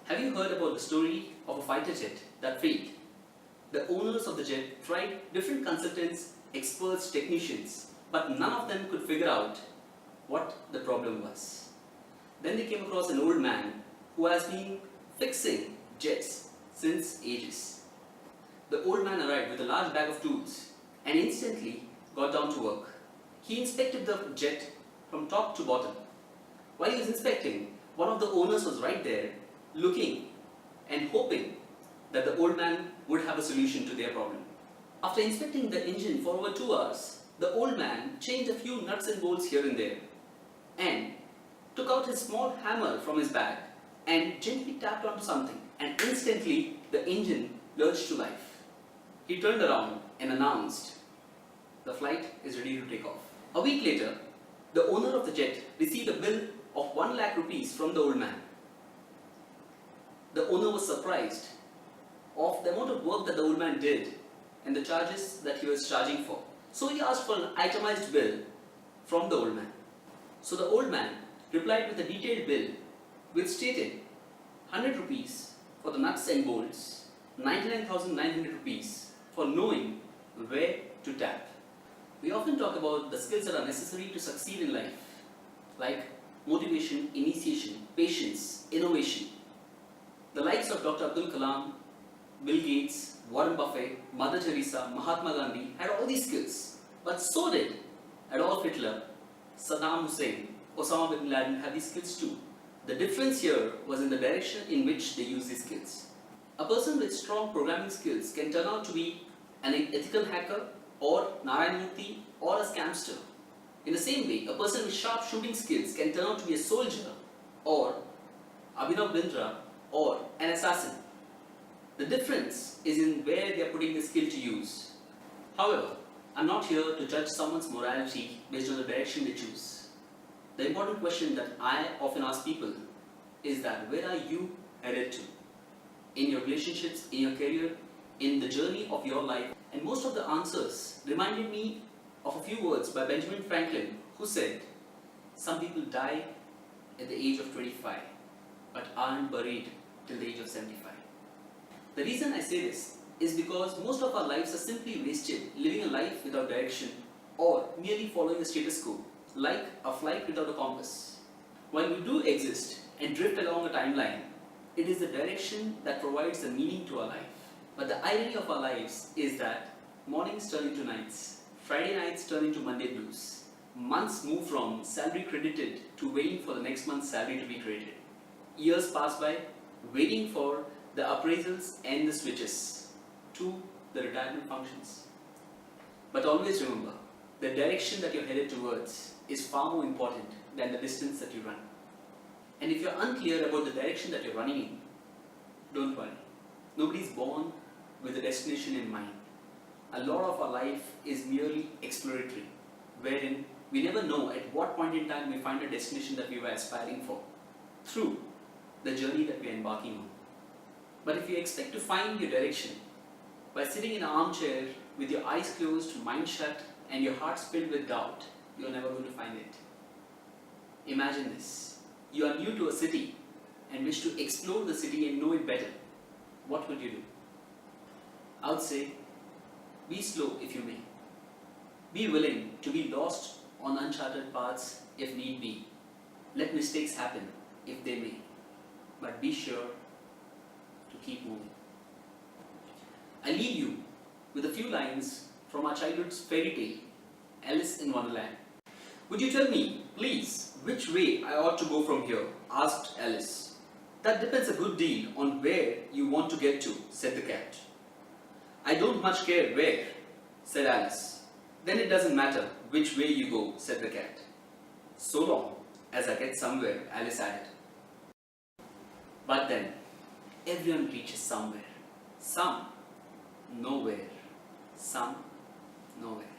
Have you heard about the story of a fighter jet that failed? The owners of the jet tried different consultants, experts, technicians, but none of them could figure out what the problem was. Then they came across an old man who has been fixing jets since ages. The old man arrived with a large bag of tools and instantly got down to work. He inspected the jet from top to bottom. While he was inspecting, one of the owners was right there looking and hoping that the old man would have a solution to their problem. After inspecting the engine for over 2 hours, the old man changed a few nuts and bolts here and there and took out his small hammer from his bag and gently tapped onto something, and instantly the engine lurched to life. He turned around and announced, "The flight is ready to take off." A week later, the owner of the jet received a bill of 1 lakh rupees from the old man. The owner was surprised of the amount of work that the old man did and the charges that he was charging for. So he asked for an itemized bill from the old man. So the old man replied with a detailed bill which stated 100 rupees for the nuts and bolts, 99,900 rupees for knowing where to tap. We often talk about the skills that are necessary to succeed in life, like motivation, initiation, patience, innovation. The likes of Dr. Abdul Kalam, Bill Gates, Warren Buffett, Mother Teresa, Mahatma Gandhi had all these skills. But so did Adolf Hitler, Saddam Hussein, Osama bin Laden had these skills too. The difference here was in the direction in which they used these skills. A person with strong programming skills can turn out to be an ethical hacker or Narayan Murthy or a scamster. In the same way, a person with sharp shooting skills can turn out to be a soldier or Abhinav Bindra or an assassin. The difference is in where they are putting the skill to use. However, I'm not here to judge someone's morality based on the direction they choose. The important question that I often ask people is that where are you headed to? In your relationships, in your career, in the journey of your life? And most of the answers reminded me of a few words by Benjamin Franklin, who said, "Some people die at the age of 25, but aren't buried till the age of 75. The reason I say this is because most of our lives are simply wasted living a life without direction or merely following the status quo, like a flight without a compass. While we do exist and drift along a timeline, it is the direction that provides the meaning to our life. But the irony of our lives is that mornings turn into nights, Friday nights turn into Monday blues, months move from salary credited to waiting for the next month's salary to be credited. Years pass by waiting for the appraisals and the switches to the retirement functions. But always remember, the direction that you're headed towards is far more important than the distance that you run. And if you're unclear about the direction that you're running in, don't worry. Nobody's born with a destination in mind. A lot of our life is merely exploratory, wherein we never know at what point in time we find a destination that we were aspiring for through the journey that we are embarking on. But if you expect to find your direction by sitting in an armchair with your eyes closed, mind shut, and your heart filled with doubt, you're never going to find it. Imagine this. You are new to a city and wish to explore the city and know it better. What would you do? I would say, be slow if you may. Be willing to be lost on uncharted paths if need be. Let mistakes happen if they may. But be sure to keep moving. I leave you with a few lines from our childhood's fairy tale, Alice in Wonderland. "Would you tell me, please, which way I ought to go from here?" asked Alice. "That depends a good deal on where you want to get to," said the cat. "I don't much care where," said Alice. "Then it doesn't matter which way you go," said the cat. "So long as I get somewhere," Alice added. But then, everyone reaches somewhere. Some nowhere. Some nowhere.